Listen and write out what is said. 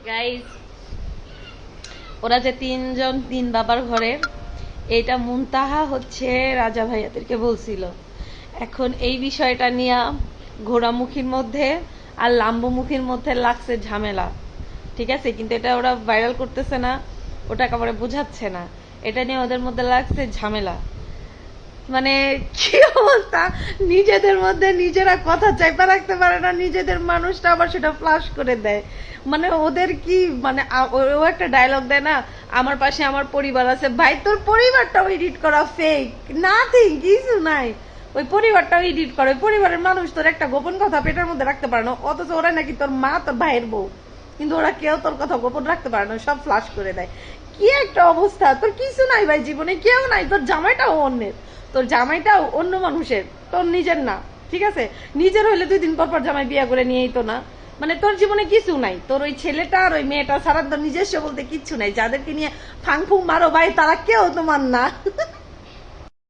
Guys, ওরা যে তিনজন তিন বাবার ঘরের, এইটা মুনতাহা হচ্ছে রাজা ভাইয়াদেরকে বলছিল। এখন এই বিষয়টা নিয়ে ঘোড়ামুখীর মধ্যে আর লাম্বমুখীর মধ্যে লাগছে ঝামেলা, ঠিক আছে? কিন্তু এটা ওরা ভাইরাল করতেছে না, ওটা একেবারে বোঝাচ্ছে না। এটা নিয়ে ওদের মধ্যে লাগছে ঝামেলা। মানে কি অবস্থা, নিজেদের মধ্যে নিজেরা কথা চাইপা রাখতে পারে না, নিজেদের মানুষটা আবার সেটা ফ্লাশ করে দেয়। মানে ওদের কি মানে ও একটা ডায়লগ দেয় না, আমার পাশে আমার পরিবার আছে। ভাই, তোর পরিবারটাও এডিট করা ফেক, নাথিং, কিছু নাই। ওই পরিবারটাও এডিট করে, ওই পরিবারের মানুষ তোর একটা গোপন কথা পেটের মধ্যে রাখতে পারে না, অথচ ওরা নাকি তোর মা তোর ভাইয়ের বউ, কিন্তু ওরা কেউ তোর কথা গোপন রাখতে পারে না, সব ফ্লাশ করে দেয়। কি একটা অবস্থা, তোর কিছু নাই ভাই, জীবনে কেউ নাই, তোর জামাইটাও অন্যের, তোর জামাইটাও অন্য মানুষের, তোর নিজের না, ঠিক আছে? নিজের হইলে 2 দিন পর পর জামাই বিয়া করে নিয়েই তো না। মানে তোর জীবনে কিছু নাই, তোর ওই ছেলেটা আর ওই মেয়েটা ছাড়া তোর নিজস্ব বলতে কিচ্ছু নাই। যাদেরকে নিয়ে ফাং ফুং মারো ভাই, তারা কেউ তোমার না।